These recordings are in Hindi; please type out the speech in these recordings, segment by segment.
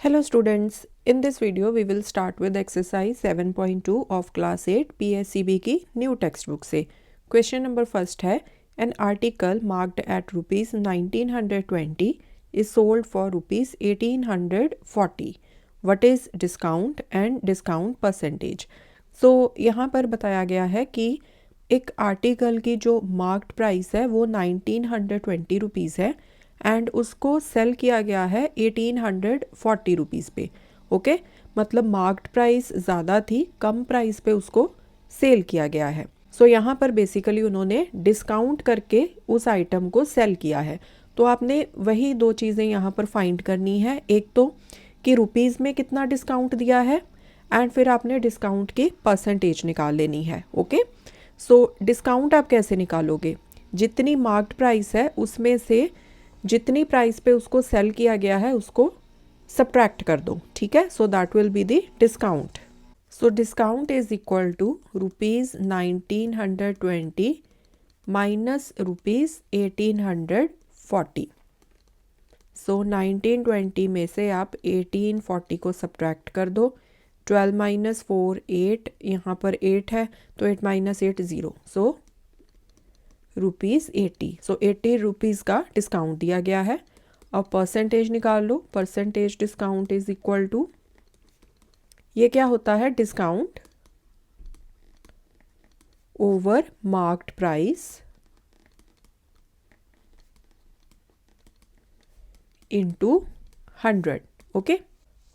Hello students, in this video we will start with exercise 7.2 of class 8 PSCB की न्यू टेक्स्ट बुक से। क्वेश्चन नंबर फर्स्ट है, an article marked at rupees 1920 is sold for rupees 1840, what is discount and discount percentage. So यहाँ पर बताया गया है कि एक आर्टिकल की जो मार्क्ड प्राइस है वो 1920 रुपीज़ है एंड उसको सेल किया गया है 1840 रुपीज़ पे। ओके, मतलब मार्क्ड प्राइस ज़्यादा थी, कम प्राइस पे उसको सेल किया गया है। सो यहाँ पर बेसिकली उन्होंने डिस्काउंट करके उस आइटम को सेल किया है। तो आपने वही दो चीज़ें यहाँ पर फाइंड करनी है, एक तो कि रुपीज़ में कितना डिस्काउंट दिया है एंड फिर आपने डिस्काउंट की परसेंटेज निकाल लेनी है। ओके, सो डिस्काउंट आप कैसे निकालोगे, जितनी मार्क्ड प्राइस है उसमें से जितनी प्राइस पे उसको सेल किया गया है उसको सब्ट्रैक्ट कर दो, ठीक है। So that will be the discount. So discount is equal to rupees 1920 minus rupees 1840। So 1920 में से आप 1840 को सब्ट्रैक्ट कर दो। 12 माइनस 4 8, यहाँ पर 8 है तो 8 minus 8 0, so rupees 80। So 80 rupees का डिस्काउंट दिया गया है। अब परसेंटेज निकाल लो, percentage discount is equal to, ये क्या होता है, discount over marked price into 100। Okay,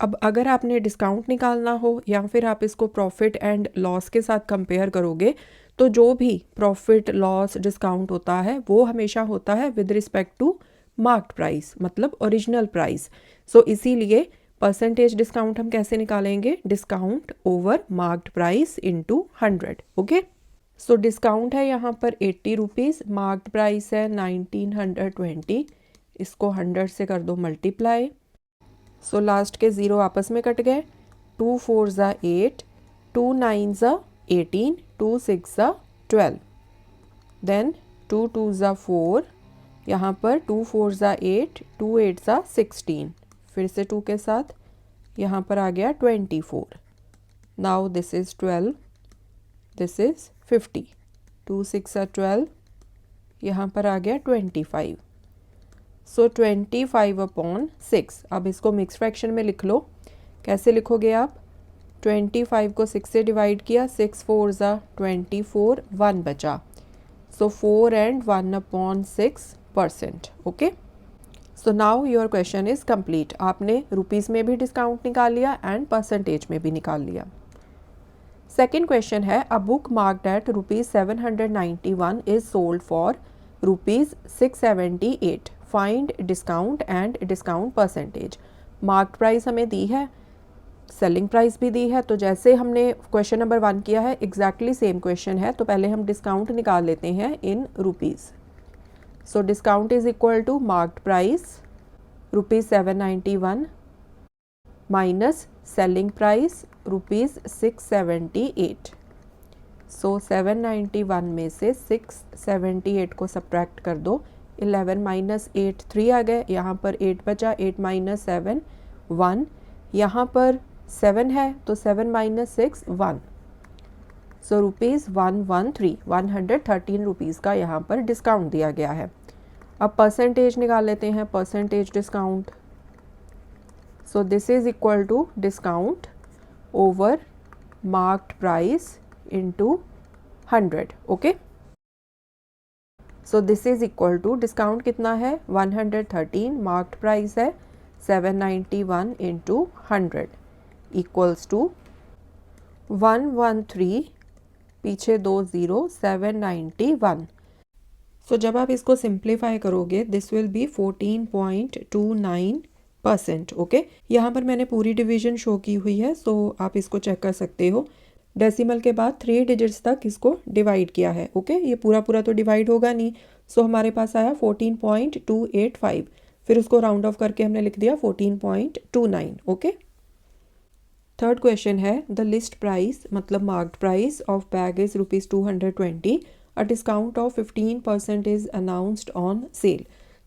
अब अगर आपने डिस्काउंट निकालना हो या फिर आप इसको प्रॉफिट एंड लॉस के साथ कंपेयर करोगे तो जो भी प्रॉफिट लॉस डिस्काउंट होता है वो हमेशा होता है with respect to marked price, मतलब ओरिजिनल प्राइस। सो इसीलिए परसेंटेज डिस्काउंट हम कैसे निकालेंगे, discount over marked price into 100। Okay, so discount है यहाँ पर 80 रुपीज़, मार्क्ड प्राइस है 1920, इसको 100 से कर दो मल्टीप्लाई। सो लास्ट के ज़ीरो आपस में कट गए, 2 4 ज़ा 8, 2 9 ज़ा 18, 2 6 ज़ा 12, देन 2 2 ज़ा 4, यहाँ पर 2 4 ज़ा 8, 2 8 ज़ा 16, फिर से 2 के साथ यहाँ पर आ गया 24। Now this is 12, this is 50, 2 6 ज़ा 12, यहाँ पर आ गया 25। सो 25 अपॉन 6। अब इसको मिक्स फ्रैक्शन में लिख लो। कैसे लिखोगे आप, 25 को 6 से डिवाइड किया, 6 4 ज़ा 24, 1 बचा। सो 4 and 1 upon 6%। Okay, so now your question is complete. आपने रुपीज़ में भी डिस्काउंट निकाल लिया एंड परसेंटेज में भी निकाल लिया। सेकेंड क्वेश्चन है, a book marked at rupees 791 is sold for rupees 678, find discount and discount percentage. Marked price हमें दी है, सेलिंग प्राइस भी दी है, तो जैसे हमने क्वेश्चन नंबर 1 किया है एग्जैक्टली सेम क्वेश्चन है। तो पहले हम डिस्काउंट निकाल लेते हैं in rupees. So discount is equal to marked price rupees 791 minus selling price rupees 678। So 791 में से 678 को सब्ट्रैक्ट कर दो। 11 माइनस 8 3 आ गए, यहाँ पर 8 बचा, 8 माइनस 7 1, यहाँ पर 7 है तो 7 माइनस 6 1। सो रुपीज़ 113 रुपीज़ का यहाँ पर डिस्काउंट दिया गया है। अब परसेंटेज निकाल लेते हैं, percentage discount. So this is equal to discount over marked price into 100। Okay, so this is equal to discount कितना है 113, मार्क्ड प्राइस है 791 इंटू 100 इक्वल्स टू 113, पीछे 2 0, 791। सो जब आप इसको सिंप्लीफाई करोगे दिस विल बी 14.29%। ओके, यहाँ पर मैंने पूरी डिवीजन शो की हुई है, सो आप इसको चेक कर सकते हो। डेसिमल के बाद 3 डिजिट्स तक इसको डिवाइड किया है। ओके, ये पूरा पूरा तो डिवाइड होगा नहीं, सो हमारे पास आया 14.285, फिर उसको राउंड ऑफ करके हमने लिख दिया 14.29। ओके, थर्ड क्वेश्चन है, द लिस्ट प्राइस मतलब marked price of bag is rupees 220, a discount of 15% is announced on sale.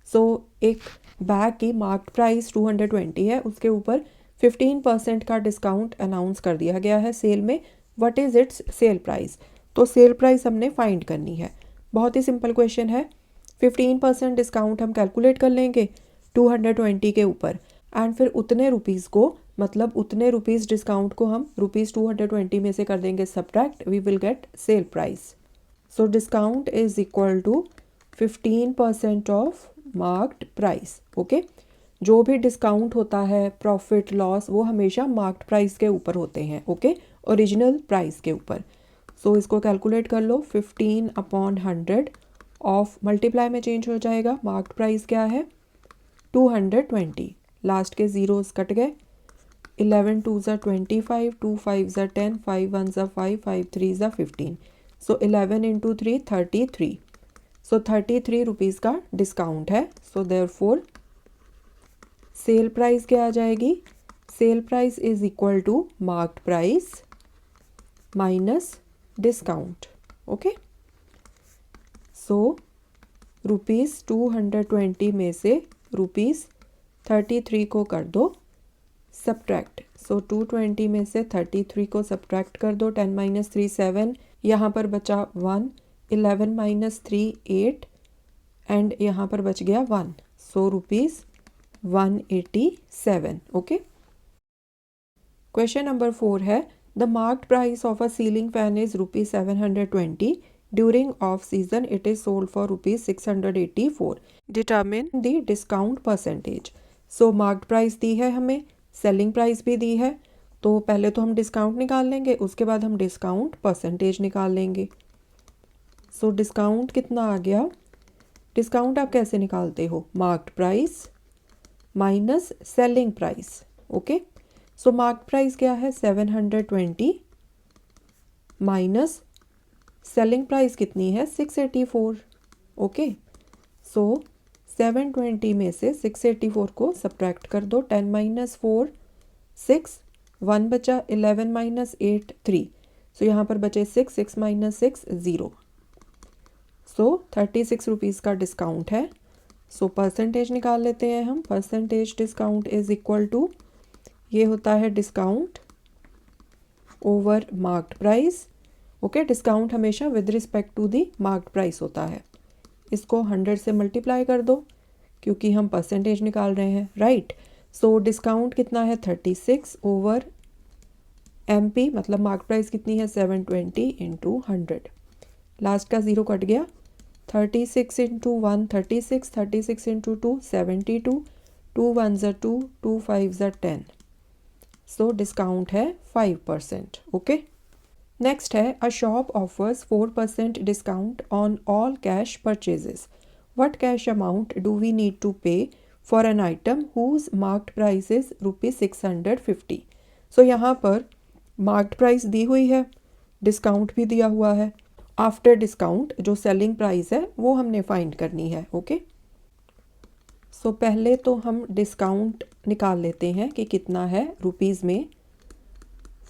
So एक बैग की मार्क्ड प्राइस 220 है, उसके ऊपर 15% का डिस्काउंट अनाउंस कर दिया गया है सेल में। What is it's sale price? तो सेल प्राइस हमने फाइंड करनी है। बहुत ही सिंपल क्वेश्चन है। 15% डिस्काउंट हम कैलकुलेट कर लेंगे 220 के ऊपर, एंड फिर उतने रुपीज़ को, मतलब उतने रुपीज़ डिस्काउंट को हम रुपीज़ 220 में से कर देंगे subtract, we will get sale price. So discount is equal to 15% of marked price. Okay, जो भी डिस्काउंट होता है, प्रॉफिट लॉस, वो हमेशा मार्क्ड प्राइस के ऊपर होते हैं। ओके, ओरिजिनल प्राइस के ऊपर। सो इसको कैलकुलेट कर लो। 15/100 ऑफ मल्टीप्लाई में चेंज हो जाएगा। मार्क्ड प्राइस क्या है? 220। लास्ट के ज़ीरोज़ कट गए। 11 2 ज़ा 25, 2 5 ज़ा 10, 5 1 ज़ा 5, 5 3 ज़ा 15। So 11 into 3 33। सो 33 रुपीज़ का डिस्काउंट है। सो देयरफॉर सेल प्राइस क्या आ जाएगी? Sale price is equal to marked price minus discount. Okay, so ₹220 में से ₹33 को कर दो सब्ट्रैक्ट। सो 220 में से 33 को सब्ट्रैक्ट कर दो। 10 - 3 7, यहाँ पर बचा 1, 11 - 3 8, एंड यहाँ पर बच गया 1। सो ₹187। ओके, क्वेश्चन नंबर 4 है the marked price of a ceiling fan is ₹720। During off season it is sold for ₹684. Determine the discount percentage. So marked price दी है हमें, सेलिंग प्राइस भी दी है, तो पहले तो हम डिस्काउंट निकाल लेंगे, उसके बाद हम डिस्काउंट परसेंटेज निकाल लेंगे। सो डिस्काउंट कितना आ गया? डिस्काउंट आप कैसे निकालते हो? Marked price minus selling price. Okay, so marked price क्या है? 720 माइनस सेलिंग प्राइस कितनी है? 684। ओके, सो 720 में से 684 को सब्ट्रैक्ट कर दो। 10 - 4 6, 1 बचा, 11 - 8 3। सो यहाँ पर बचे 6, 6 - 6 0। सो 36 रुपीज़ का डिस्काउंट है। सो परसेंटेज निकाल लेते हैं हम। Percentage discount is equal to, ये होता है discount over marked price. Okay, discount हमेशा with respect to the marked price होता है। इसको 100 से मल्टीप्लाई कर दो क्योंकि हम परसेंटेज निकाल रहे हैं, राइट। सो डिस्काउंट कितना है? 36 ओवर MP, मतलब मार्क्ड प्राइस कितनी है? 720 इंटू 100। लास्ट का ज़ीरो कट गया। 36 इंटू 1 36, 36 इंटू 2 72, 2 1 ज़ा 2, 2 5 ज़ा 10। सो डिस्काउंट है 5%। ओके, नेक्स्ट है a shop offers 4% discount on all cash purchases. What cash amount do we need to pay for an item whose marked price is ₹650। So यहाँ पर मार्क्ड प्राइस दी हुई है, डिस्काउंट भी दिया हुआ है। आफ्टर डिस्काउंट जो सेलिंग प्राइस है वो हमने फाइंड करनी है। ओके, सो पहले तो हम डिस्काउंट निकाल लेते हैं कि कितना है रुपीज़ में।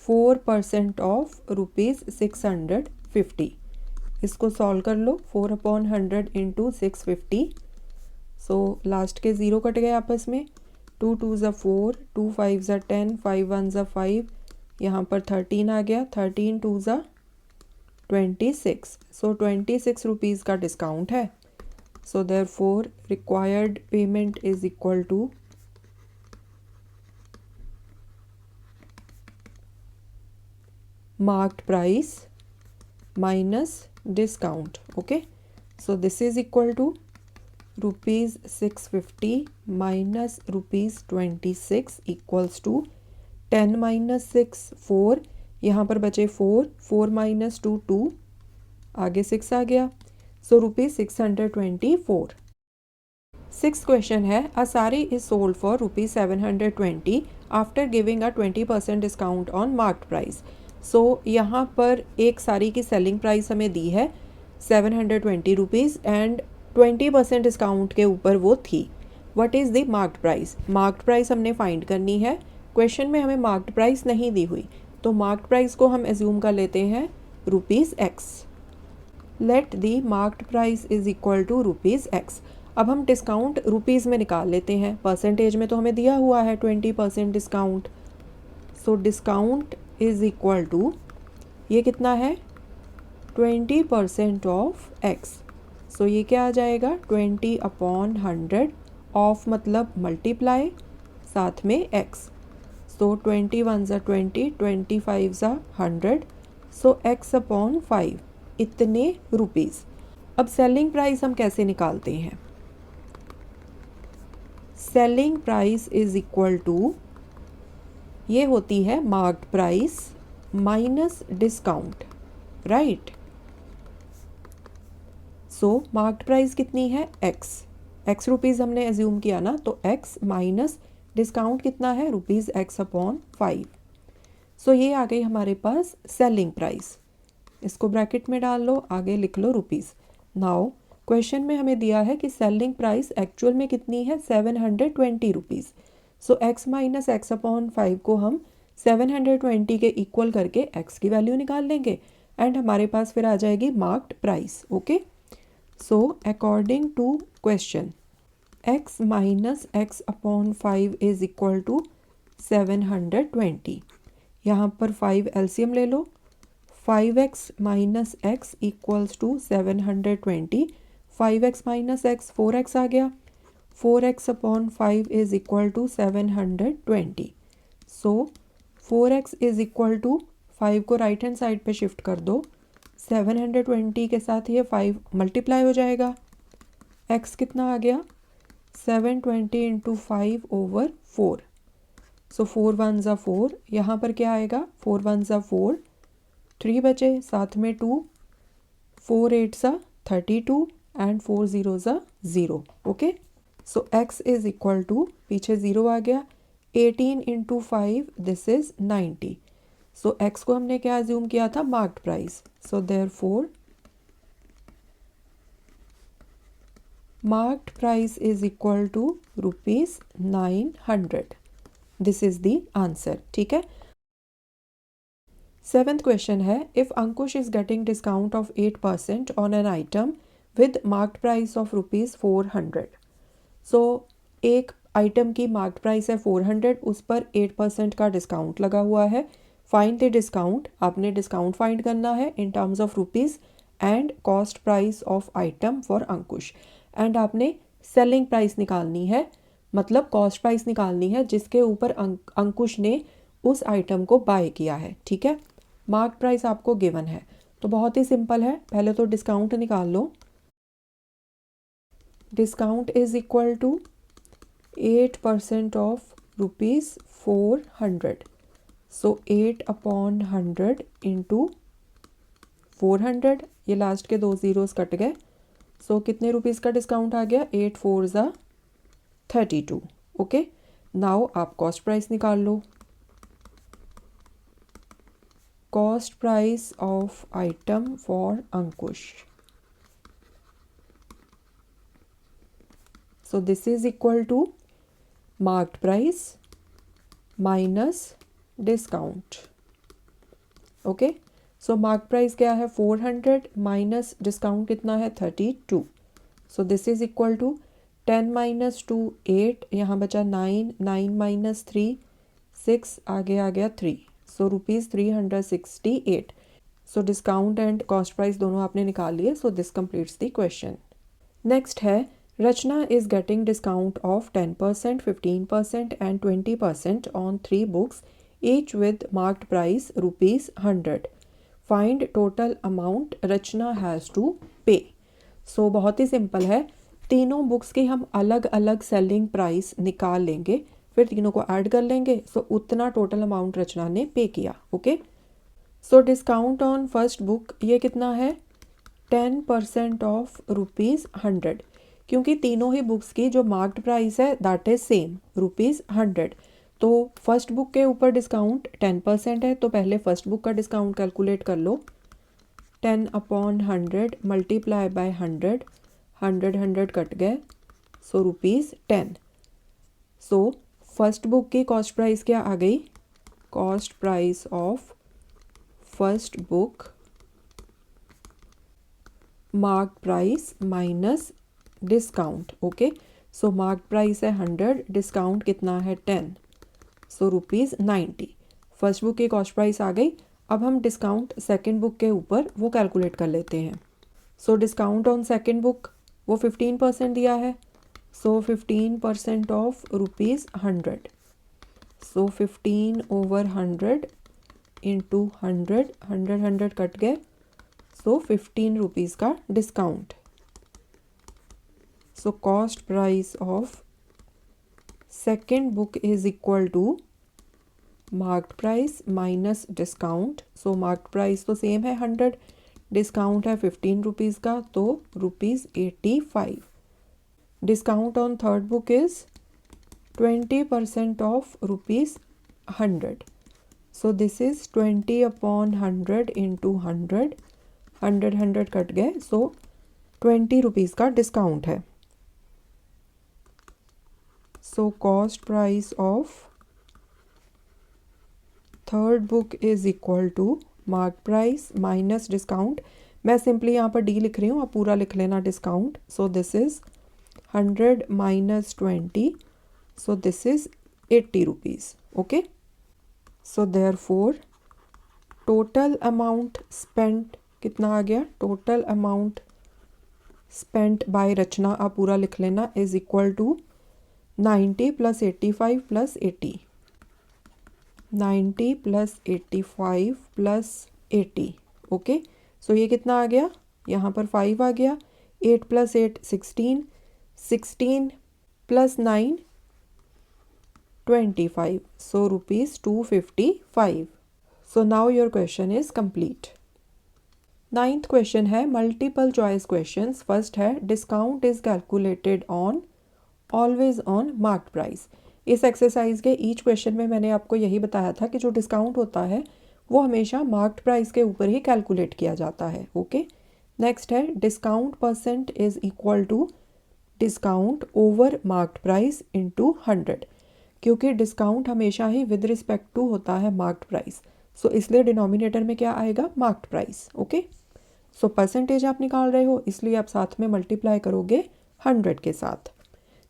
4% ऑफ ₹650। इसको सॉल्व कर लो। 4/100 इंटू 650। सो लास्ट के ज़ीरो कट गए आपस में। 2 2 ज़ा 4, 2 5 ज़ा 10, 5 1 ज़ा 5, यहाँ पर 13 आ गया। 13 2 ज़ा 26। सो 26 रुपीज़ का डिस्काउंट है। So therefore required payment is equal to marked price minus discount. Okay, so this is equal to ₹650 minus ₹26 equals to 10 - 6 4, यहाँ पर बचे 4, 4 - 2 2, आगे 6 आ गया। सो ₹624। सिक्स क्वेश्चन है a sari is sold for ₹720 after giving a 20% discount on marked price. So यहाँ पर एक साड़ी की सेलिंग प्राइस हमें दी है 720 रुपीज़ एंड 20% डिस्काउंट के ऊपर वो थी। What is the marked price? Marked price हमने फाइंड करनी है। क्वेश्चन में हमें मार्क्ड प्राइस नहीं दी हुई, तो मार्क्ड प्राइस को हम एज्यूम कर लेते हैं ₹X। Let the marked price is equal to ₹X। अब हम डिस्काउंट रुपीज़ में निकाल लेते हैं। परसेंटेज में तो हमें दिया हुआ है 20% discount, so discount is equal to, ये कितना है 20% ऑफ x। सो ये क्या आ जाएगा 20/100 ऑफ मतलब मल्टीप्लाई साथ में x। सो 21 ज़ा 20, 25 ज़ा 100, सो x/5 इतने रुपीज़। अब सेलिंग प्राइस हम कैसे निकालते हैं? Selling price is equal to, ये होती है marked price minus discount, right. So marked price कितनी है x रुपीज़ हमने एज्यूम किया ना, तो x माइनस डिस्काउंट कितना है ₹x/5। सो ये आ गई हमारे पास सेलिंग प्राइस। इसको ब्रैकेट में डाल लो, आगे लिख लो रुपीज़। नाउ क्वेश्चन में हमें दिया है कि सेलिंग प्राइस एक्चुअल में कितनी है 720 रुपीज़। सो x माइनस x/5 को हम 720 के इक्वल करके x की वैल्यू निकाल लेंगे एंड हमारे पास फिर आ जाएगी marked price. Okay, so according to question x minus x/5 is equal to 720। यहाँ पर 5 एलसीएम ले लो, 5x minus x equals to 720, 5x minus x 4x आ गया, 4x/5 is equal to 720। So 4x is equal to 5 को राइट हैंड साइड पे शिफ्ट कर दो, 720 के साथ ये 5 मल्टीप्लाई हो जाएगा, x कितना आ गया 720 इंटू 5/4। सो 4 1 ज़ा 4, यहाँ पर क्या आएगा 4 1 ज़ा 4, 3 बचे साथ में 2, 4 8 ज़ा 32 एंड 4 0 ज़ा 0। Okay, so x is equal to, पीछे 0 आ गया, 18 इंटू 5 दिस इज 90। सो x को हमने क्या अज्यूम किया था marked price. So therefore marked price is equal to ₹900। This is the answer. ठीक है, 7th क्वेश्चन है, if Ankush is getting discount of 8% on an item with marked price of ₹400। सो एक आइटम की मार्क्ड प्राइस है 400, उस पर 8% का डिस्काउंट लगा हुआ है। फाइंड द डिस्काउंट, आपने डिस्काउंट फाइंड करना है in terms of rupees and cost price of item for Ankush, and आपने सेलिंग प्राइस निकालनी है, मतलब कॉस्ट प्राइस निकालनी है जिसके ऊपर अंकुश ने उस आइटम को बाय किया है। ठीक है, मार्क प्राइस आपको गिवन है, तो बहुत ही सिंपल है, पहले तो डिस्काउंट निकाल लो। Discount is equal to 8% of ₹400। So 8/100 into 400, ये लास्ट के 2 ज़ीरोज़ कट गए, सो कितने रुपीज़ का डिस्काउंट आ गया 8 4 ज़ा 32। ओके, नाउ आप कॉस्ट प्राइस निकाल लो। Cost price of item for Ankush, so this is equal to marked price minus discount. Okay, so mark price क्या है 400 माइनस डिस्काउंट कितना है 32। So this is equal to 10 minus 2 8, यहाँ बचा 9, 9 माइनस 3 6, आगे आ गया 3, so ₹368। So discount and cost price दोनों आपने निकाल लिए, so this completes the question. Next है, Rachna is getting discount of 10%, 15% and 20% on 3 books each with marked price ₹100. Find total amount Rachna has to pay. So बहुत ही सिंपल है, तीनों बुक्स की हम अलग अलग सेलिंग प्राइस निकाल लेंगे, फिर तीनों को ऐड कर लेंगे, सो उतना टोटल अमाउंट रचना ने पे किया। Okay, so discount on first book ये कितना है 10% ऑफ ₹100, क्योंकि तीनों ही बुक्स की जो मार्क्ड प्राइस है दैट इज सेम ₹100। तो फर्स्ट बुक के ऊपर डिस्काउंट 10% है, तो पहले फर्स्ट बुक का डिस्काउंट कैलकुलेट कर लो। 10/100 मल्टीप्लाई बाय 100, 100 कट गए, सो ₹10। सो फर्स्ट बुक की कॉस्ट प्राइस क्या आ गई, cost price of first book mark price minus discount. Okay, so mark price है 100, डिस्काउंट कितना है 10, सो ₹90। फर्स्ट बुक की कॉस्ट प्राइस आ गई। अब हम डिस्काउंट सेकंड बुक के ऊपर वो कैलकुलेट कर लेते हैं। So discount on second book वो 15% दिया है। So 15% off ₹100। So 15/100 into 100, 100 cut गए। सो 15 रुपीज़ का discount. So cost price of second book is equal to marked price minus discount. So marked price तो सेम है 100, डिस्काउंट है 15 रुपीज़ का, तो ₹85। Discount on third book is 20% off ₹100। So this is 20/100 into 100, 100 cut गए। सो 20 रुपीज़ का डिस्काउंट है। So cost price of third book is equal to mark price minus discount. मैं सिंपली यहाँ पर डी लिख रही हूँ, आप पूरा लिख लेना discount. So this is 100 minus 20, so this is 80 rupees. Okay, so therefore total amount spent कितना आ गया? टोटल अमाउंट स्पेंट बाय रचना, आप पूरा लिख लेना, is equal to 90 + 85 + 80। 90 + 85 + 80। Okay, so ये कितना आ गया? यहाँ पर 5 आ गया। 8 + 8 16, 16 + 9 25। सो ₹255। So now your question is complete. Ninth question है मल्टीपल चॉइस क्वेश्चंस। फर्स्ट है discount is calculated on always on marked price. इस एक्सरसाइज के ईच क्वेश्चन में मैंने आपको यही बताया था कि जो डिस्काउंट होता है वो हमेशा मार्क्ड प्राइस के ऊपर ही कैलकुलेट किया जाता है। ओके, नेक्स्ट है discount percent is equal to discount over marked price into 100। क्योंकि डिस्काउंट हमेशा ही विद रिस्पेक्ट टू होता है मार्क्ड प्राइस, सो इसलिए डिनोमिनेटर में क्या आएगा? Marked price. Okay, so percentage आप निकाल रहे हो इसलिए आप साथ में मल्टीप्लाई करोगे 100 के साथ।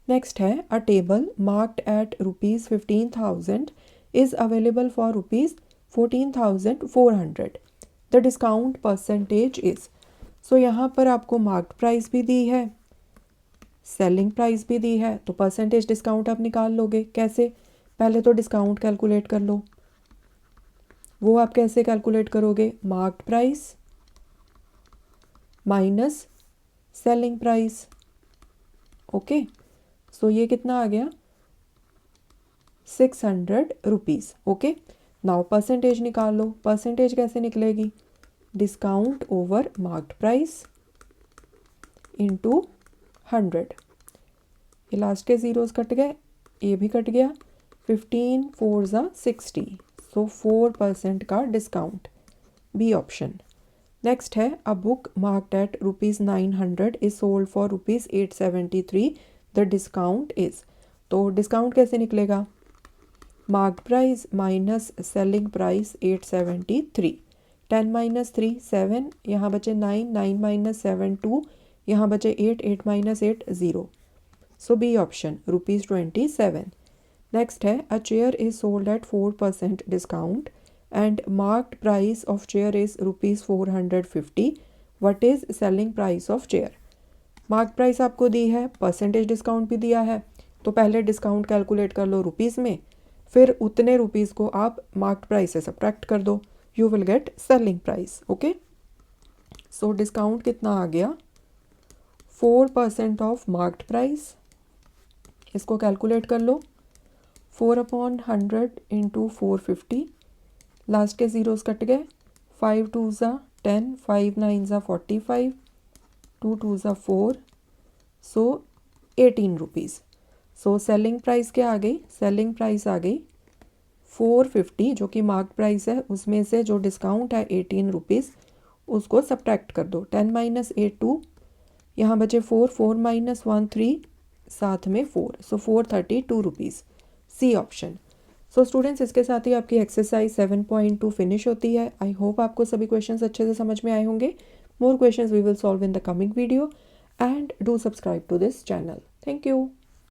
नेक्स्ट है a table marked at ₹15,000 is available for ₹14,400। The discount percentage is. So यहाँ पर आपको मार्क्ड प्राइस भी दी है, सेलिंग प्राइस भी दी है, तो परसेंटेज डिस्काउंट आप निकाल लोगे। कैसे? पहले तो डिस्काउंट कैलकुलेट कर लो। वो आप कैसे कैलकुलेट करोगे? Marked price minus selling price. Okay, so ये कितना आ गया? 600 रुपीज़। ओके, नाउ परसेंटेज निकाल लो। परसेंटेज कैसे निकलेगी? Discount over marked price into 100। ये लास्ट के ज़ीरोज़ कट गए, ये भी कट गया। 15 4 ज़ा 60, सो 4% का डिस्काउंट, बी ऑप्शन। नेक्स्ट है a book marked at ₹900 is sold for ₹873। The discount is. तो डिस्काउंट कैसे निकलेगा? Marked price minus selling price 873। 10 - 3 7, यहाँ बचे 9, 9 - 7 2, यहाँ बचे 8, 8 - 8 0। सो बी ऑप्शन ₹27। नेक्स्ट है a chair is sold at 4% discount and marked price of chair is ₹450. What is selling price of chair? Mark price आपको दी है, परसेंटेज डिस्काउंट भी दिया है, तो पहले डिस्काउंट कैलकुलेट कर लो रुपीज़ में, फिर उतने रुपीज़ को आप मार्क प्राइस से सब्ट्रैक्ट कर दो, you will get selling price. Okay, so discount कितना आ गया? 4% ऑफ मार्क्ड प्राइस। इसको कैलकुलेट कर लो। 4/100 इंटू 450, लास्ट के ज़ीरोज़ कट गए। 5 2 ज़ा 10, 5 9 ज़ा 45, 2 2 ज़ा 4, सो 18 रुपीज़। सो सेलिंग प्राइस क्या आ गई? सेलिंग प्राइस आ गई 450, जो कि मार्क प्राइस है, उसमें से जो डिस्काउंट है 18 रुपीज़, उसको सब्ट्रैक्ट कर दो। 10 - 8 2, यहाँ बचे 4, 4 - 1 3, साथ में 4, so 432 rupees, C option. So students, इसके साथ ही आपकी एक्सरसाइज 7.2 फिनिश होती है। आई होप आपको सभी क्वेश्चंस अच्छे से समझ में आए होंगे। More questions we will solve in the coming video and do subscribe to this channel. Thank you.